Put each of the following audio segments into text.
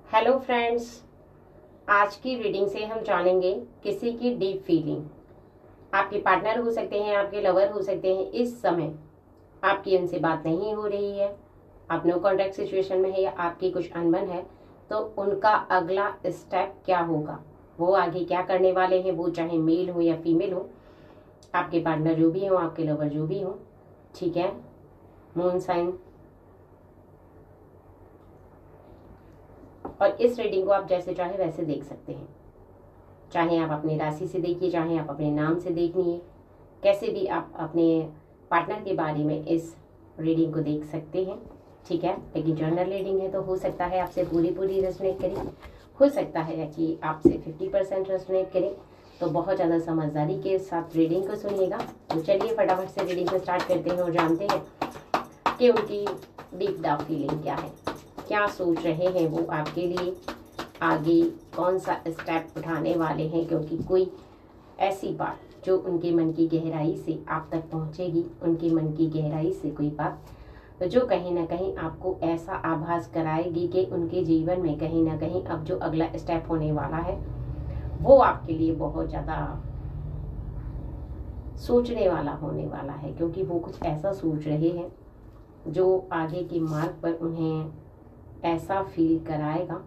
Hello friends, आज की reading से हम जानेंगे किसी की डीप फीलिंग। आपके पार्टनर हो सकते हैं, आपके लवर हो सकते हैं। इस समय आपकी उनसे बात नहीं हो रही है, आप नो कॉन्टैक्ट सिचुएशन में है या आपकी कुछ अनबन है, तो उनका अगला स्टेप क्या होगा, वो आगे क्या करने वाले हैं, वो चाहे मेल हो या फीमेल हो, आपके पार्टनर जो भी हो, आपके लवर जो भी हो। ठीक है, मून साइन। और इस रीडिंग को आप जैसे चाहे वैसे देख सकते हैं, चाहे आप अपनी राशि से देखिए, चाहे आप अपने नाम से देखिए, कैसे भी आप अपने पार्टनर के बारे में इस रीडिंग को देख सकते हैं। ठीक है, लेकिन जनरल रीडिंग है तो हो सकता है आपसे पूरी रेजोनेट करे, हो सकता है कि आपसे 50% रेजोनेट करे। तो बहुत ज़्यादा समझदारी के साथ रीडिंग को सुनिएगा। तो चलिए फटाफट से रीडिंग को स्टार्ट करते हैं और जानते हैं कि उनकी डीप डाउन फीलिंग क्या है, क्या सोच रहे हैं वो आपके लिए, आगे कौन सा स्टेप उठाने वाले हैं। क्योंकि कोई ऐसी बात जो उनके मन की गहराई से आप तक पहुंचेगी, उनके मन की गहराई से कोई बात जो कहीं ना कहीं आपको ऐसा आभास कराएगी कि उनके जीवन में कहीं ना कहीं अब जो अगला स्टेप होने वाला है वो आपके लिए बहुत ज़्यादा सोचने वाला होने वाला है। क्योंकि वो कुछ ऐसा सोच रहे हैं जो आगे के मार्ग पर उन्हें ऐसा फील कराएगा।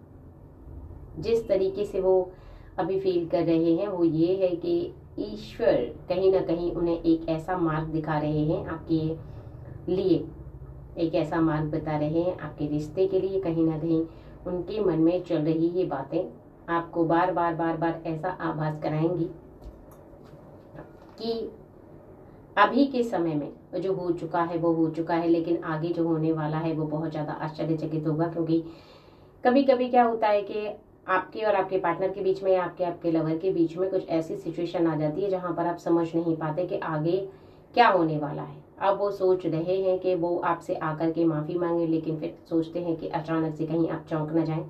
जिस तरीके से वो अभी फील कर रहे हैं वो ये है कि ईश्वर कहीं ना कहीं उन्हें एक ऐसा मार्ग दिखा रहे हैं आपके लिए, एक ऐसा मार्ग बता रहे हैं आपके रिश्ते के लिए। कहीं ना कहीं उनके मन में चल रही ये बातें आपको बार बार ऐसा आभास कराएंगी कि अभी के समय में जो हो चुका है वो हो चुका है, लेकिन आगे जो होने वाला है वो बहुत ज़्यादा आश्चर्यचकित होगा। क्योंकि कभी कभी क्या होता है कि आपके और आपके पार्टनर के बीच में या आपके आपके लवर के बीच में कुछ ऐसी सिचुएशन आ जाती है जहां पर आप समझ नहीं पाते कि आगे क्या होने वाला है। अब वो सोच रहे हैं कि वो आपसे आकर के माफ़ी मांगे, लेकिन फिर सोचते हैं कि अचानक से कहीं आप चौंक ना जाएं,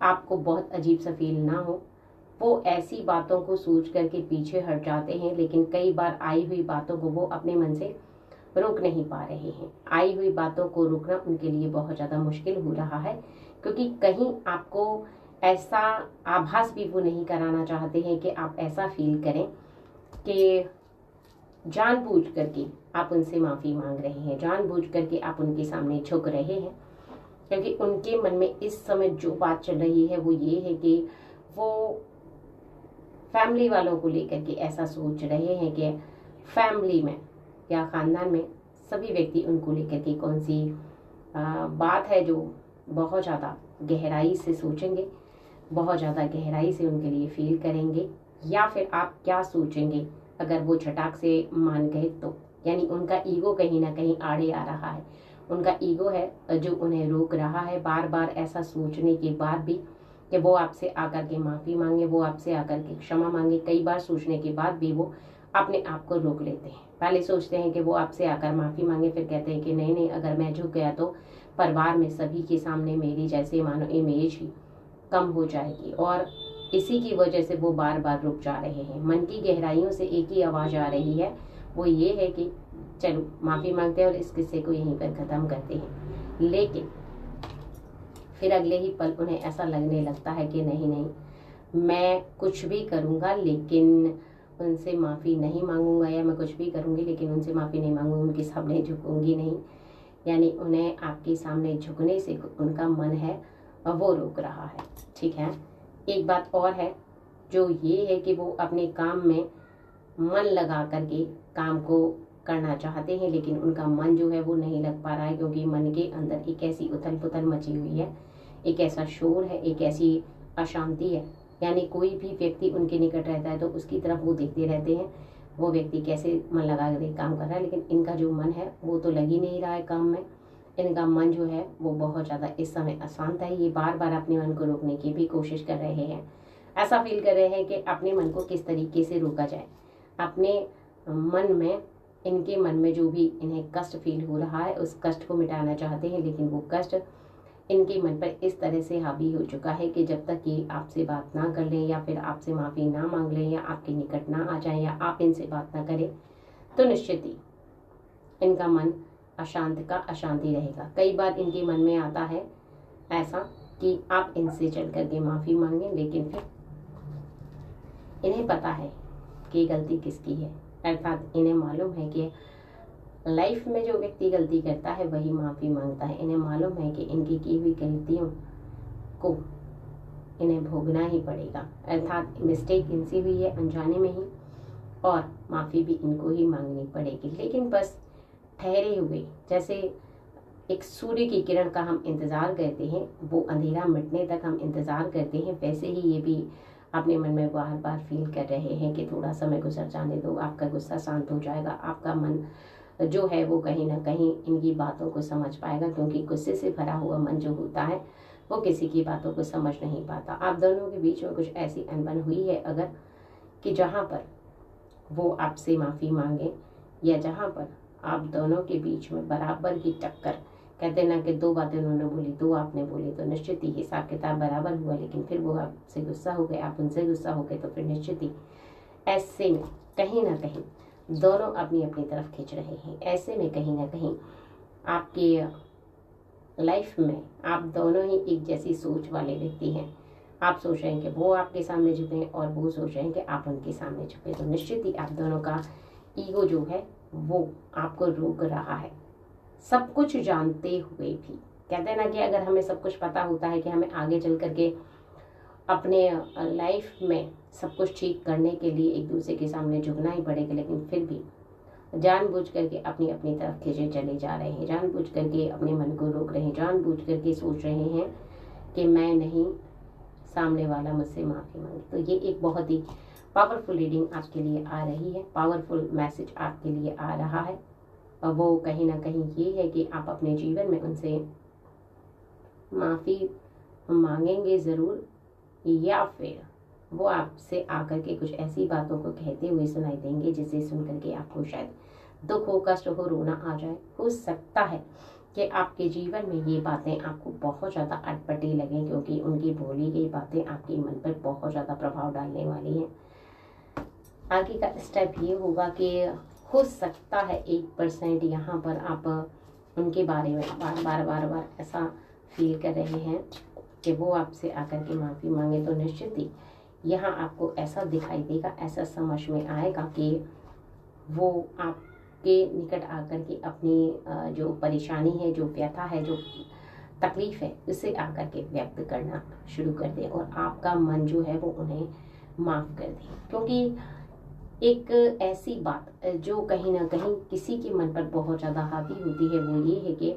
आपको बहुत अजीब सा फील ना हो। वो ऐसी बातों को सोच करके पीछे हट जाते हैं, लेकिन कई बार आई हुई बातों को वो अपने मन से रोक नहीं पा रहे हैं। आई हुई बातों को रोकना उनके लिए बहुत ज़्यादा मुश्किल हो रहा है, क्योंकि कहीं आपको ऐसा आभास भी वो नहीं कराना चाहते हैं कि आप ऐसा फील करें कि जानबूझ करके आप उनसे माफ़ी मांग रहे हैं, जानबूझ करके आप उनके सामने झुक रहे हैं। क्योंकि उनके मन में इस समय जो बात चल रही है वो ये है कि वो फैमिली वालों को लेकर के ऐसा सोच रहे हैं कि फैमिली में या ख़ानदान में सभी व्यक्ति उनको लेकर के कौन सी बात है जो बहुत ज़्यादा गहराई से सोचेंगे, बहुत ज़्यादा गहराई से उनके लिए फील करेंगे। या फिर आप क्या सोचेंगे अगर वो झटाक से मान गए तो, यानी उनका ईगो कहीं ना कहीं आड़े आ रहा है। उनका ईगो है जो उन्हें रोक रहा है बार बार ऐसा सोचने के बाद भी कि वो आपसे आकर के माफ़ी मांगे, वो आपसे आकर के क्षमा मांगे। कई बार सोचने के बाद भी वो अपने आप को रोक लेते हैं। पहले सोचते हैं कि वो आपसे आकर माफ़ी मांगे, फिर कहते हैं कि नहीं नहीं, अगर मैं झुक गया तो परिवार में सभी के सामने मेरी जैसे मानो इमेज ही कम हो जाएगी। और इसी की वजह से वो बार बार रुक जा रहे हैं। मन की गहराइयों से एक ही आवाज़ आ रही है, वो ये है कि चलो माफ़ी मांगते हैं और इस किस्से को यहीं पर ख़त्म करते हैं। लेकिन फिर अगले ही पल उन्हें ऐसा लगने लगता है कि नहीं नहीं, मैं कुछ भी करूँगा लेकिन उनसे माफ़ी नहीं मांगूंगा, या मैं कुछ भी करूँगी लेकिन उनसे माफ़ी नहीं मांगूंगी, उनके सामने झुकूंगी नहीं। यानी उन्हें आपके सामने झुकने से उनका मन है वो रोक रहा है। ठीक है, एक बात और है जो ये है कि वो अपने काम में मन लगा करके काम को करना चाहते हैं, लेकिन उनका मन जो है वो नहीं लग पा रहा है। क्योंकि मन के अंदर एक ऐसी उथल पुथल मची हुई है, एक ऐसा शोर है, एक ऐसी अशांति है। यानी कोई भी व्यक्ति उनके निकट रहता है तो उसकी तरफ वो देखते रहते हैं, वो व्यक्ति कैसे मन लगा कर काम कर रहा है, लेकिन इनका जो मन है वो तो लग ही नहीं रहा है काम में। इनका मन जो है वो बहुत ज़्यादा इस समय अशांत है। ये बार बार अपने मन को रोकने की भी कोशिश कर रहे हैं, ऐसा फील कर रहे हैं कि अपने मन को किस तरीके से रोका जाए। अपने मन में, इनके मन में जो भी इन्हें कष्ट फील हो रहा है उस कष्ट को मिटाना चाहते हैं, लेकिन वो कष्ट इनके मन पर इस तरह से हावी हो चुका है कि जब तक ये आपसे बात ना कर लें या फिर आपसे माफ़ी ना मांग लें या आपके निकट ना आ जाएं या आप इनसे बात ना करें, तो निश्चित ही इनका मन अशांत का अशांति रहेगा। कई बार इनके मन में आता है ऐसा कि आप इनसे चल करके माफ़ी मांगें, लेकिन फिर इन्हें पता है कि गलती किसकी है। अर्थात इन्हें मालूम है कि लाइफ में जो व्यक्ति गलती करता है वही माफ़ी मांगता है। इन्हें मालूम है कि इनकी की हुई गलतियों को इन्हें भोगना ही पड़ेगा। अर्थात मिस्टेक इनसे हुई है अनजाने में ही, और माफ़ी भी इनको ही मांगनी पड़ेगी। लेकिन बस ठहरे हुए, जैसे एक सूर्य की किरण का हम इंतज़ार करते हैं, वो अंधेरा मिटने तक हम इंतज़ार करते हैं, वैसे ही ये भी अपने मन में बार बार फील कर रहे हैं कि थोड़ा समय गुजर जाने दो, आपका गुस्सा शांत हो जाएगा, आपका मन जो है वो कहीं ना कहीं इनकी बातों को समझ पाएगा। क्योंकि गुस्से से भरा हुआ मन जो होता है वो किसी की बातों को समझ नहीं पाता। आप दोनों के बीच में कुछ ऐसी अनबन हुई है अगर, कि जहाँ पर वो आपसे माफ़ी मांगे, या जहाँ पर आप दोनों के बीच में बराबर की टक्कर, कहते ना कि दो बातें उन्होंने बोली, दो आपने बोली, तो निश्चित ही हिसाब किताब बराबर हुआ, लेकिन फिर वो आपसे गुस्सा हो गए, आप उनसे गुस्सा हो गए, तो फिर निश्चित ही ऐसे में कहीं ना कहीं दोनों अपनी अपनी तरफ खींच रहे हैं। ऐसे में कहीं ना कहीं आपकी लाइफ में आप दोनों ही एक जैसी सोच वाले व्यक्ति हैं। आप सोच रहे हैं कि वो आपके सामने झुकें और वो सोच रहे हैं कि आप उनके सामने झुकें, तो निश्चित ही आप दोनों का ईगो जो है वो आपको रोक रहा है। सब कुछ जानते हुए भी, कहते हैं ना कि अगर हमें सब कुछ पता होता है कि हमें आगे चल करके अपने लाइफ में सब कुछ ठीक करने के लिए एक दूसरे के सामने झुकना ही पड़ेगा, लेकिन फिर भी जानबूझ करके अपनी अपनी तरफ खींचे चले जा रहे हैं, जानबूझ करके अपने मन को रोक रहे हैं, जानबूझ करके सोच रहे हैं कि मैं नहीं, सामने वाला मुझसे माफ़ी मांगे। तो ये एक बहुत ही पावरफुल रीडिंग आपके लिए आ रही है, पावरफुल मैसेज आपके लिए आ रहा है। और वो कहीं ना कहीं ये है कि आप अपने जीवन में उनसे माफ़ी मांगेंगे ज़रूर, या फिर वो आपसे आकर के कुछ ऐसी बातों को कहते हुए सुनाई देंगे जिसे सुन करके आपको शायद दुख हो, कष्ट हो, रोना आ जाए। हो सकता है कि आपके जीवन में ये बातें आपको बहुत ज़्यादा अटपटी लगें, क्योंकि उनकी बोली गई बातें आपके मन पर बहुत ज़्यादा प्रभाव डालने वाली हैं। आगे का स्टेप ये होगा कि हो सकता है 1% यहाँ पर आप उनके बारे में बार बार ऐसा फील कर रहे हैं कि वो आपसे आकर के माफ़ी मांगे, तो निश्चित ही यहाँ आपको ऐसा दिखाई देगा, ऐसा समझ में आएगा कि वो आपके निकट आकर के अपनी जो परेशानी है, जो व्यथा है, जो तकलीफ है, उसे आकर के व्यक्त करना शुरू कर दें, और आपका मन जो है वो उन्हें माफ़ कर दे। क्योंकि एक ऐसी बात जो कहीं ना कहीं किसी के मन पर बहुत ज़्यादा हावी होती है वो ये है कि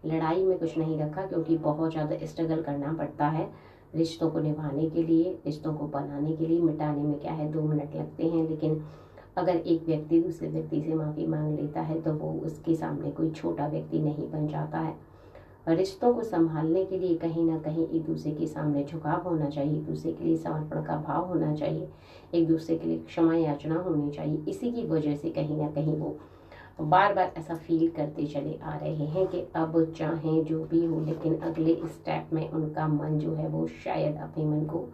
लड़ाई में कुछ नहीं रखा, क्योंकि बहुत ज़्यादा स्ट्रगल करना पड़ता है रिश्तों को निभाने के लिए, रिश्तों को बनाने के लिए। मिटाने में क्या है 2 मिनट लगते हैं, लेकिन अगर एक व्यक्ति दूसरे व्यक्ति से माफ़ी मांग लेता है तो वो उसके सामने कोई छोटा व्यक्ति नहीं बन जाता है। रिश्तों को संभालने के लिए कहीं ना कहीं एक दूसरे के सामने झुकाव होना चाहिए, एक दूसरे के लिए समर्पण का भाव होना चाहिए, एक दूसरे के लिए क्षमा याचना होनी चाहिए। इसी की वजह से कहीं ना कहीं वो बार बार ऐसा फील करते चले आ रहे हैं कि अब चाहे जो भी हो, लेकिन अगले स्टेप में उनका मन जो है वो शायद अपने मन को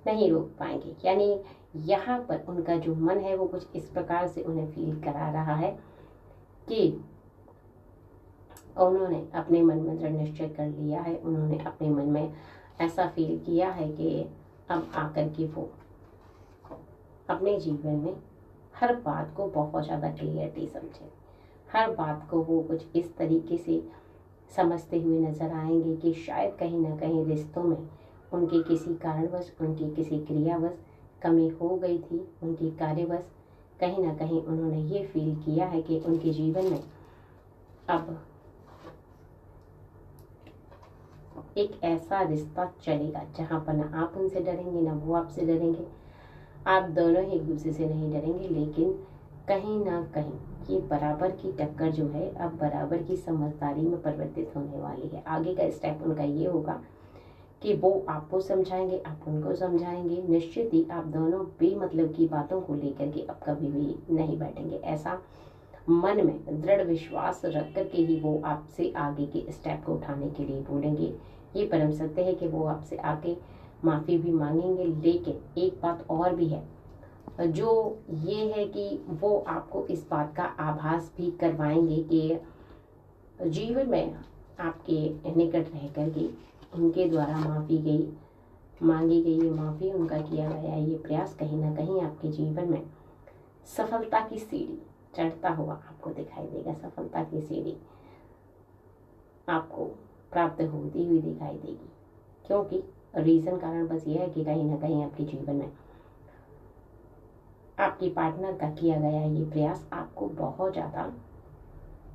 नहीं रोक पाएंगे। यानी यहाँ पर उनका जो मन है वो कुछ इस प्रकार से उन्हें फील करा रहा है कि उन्होंने अपने मन में दृढ़ निश्चय कर लिया है, उन्होंने अपने मन में ऐसा फील किया है कि अब आकर के वो अपने जीवन में हर बात को बहुत ज़्यादा क्लियरिटी समझें, हर बात को वो कुछ इस तरीके से समझते हुए नज़र आएंगे कि शायद कहीं ना कहीं रिश्तों में उनके किसी कारणवश, उनकी किसी क्रियावश कमी हो गई थी, उनकी कार्यवश कहीं ना कहीं उन्होंने ये फील किया है कि उनके जीवन में अब एक ऐसा रिश्ता चलेगा जहाँ पर ना आप उनसे डरेंगे ना वो आपसे डरेंगे, आप दोनों ही एक दूसरे से नहीं डरेंगे, लेकिन कहीं ना कहीं ये बराबर की टक्कर जो है अब बराबर की समझदारी में परिवर्तित होने वाली है। आगे का स्टेप उनका ये होगा कि वो आपको समझाएंगे, आप उनको समझाएंगे। निश्चित ही आप दोनों बेमतलब की बातों को लेकर के अब कभी भी नहीं बैठेंगे। ऐसा मन में दृढ़ विश्वास रख कर के ही वो आपसे आगे के स्टेप को उठाने के लिए बोलेंगे। ये परम सत्य है कि वो आपसे आके माफ़ी भी मांगेंगे, लेकिन एक बात और भी है जो ये है कि वो आपको इस बात का आभास भी करवाएंगे कि जीवन में आपके निकट रह कर के उनके द्वारा मांगी गई ये माफ़ी, उनका किया गया ये प्रयास कहीं ना कहीं आपके जीवन में सफलता की सीढ़ी चढ़ता हुआ आपको दिखाई देगा। सफलता की सीढ़ी आपको प्राप्त होती हुई दिखाई देगी, क्योंकि रीज़न कारण बस ये है कि कहीं ना कहीं आपके जीवन में आपकी पार्टनर का किया गया ये प्रयास आपको बहुत ज़्यादा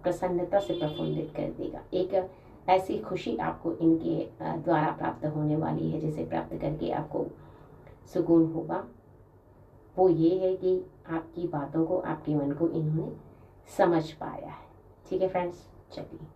प्रसन्नता से प्रफुल्लित कर देगा। एक ऐसी खुशी आपको इनके द्वारा प्राप्त होने वाली है, जिसे प्राप्त करके आपको सुकून होगा। वो ये है कि आपकी बातों को, आपके मन को इन्होंने समझ पाया है। ठीक है फ्रेंड्स, चलिए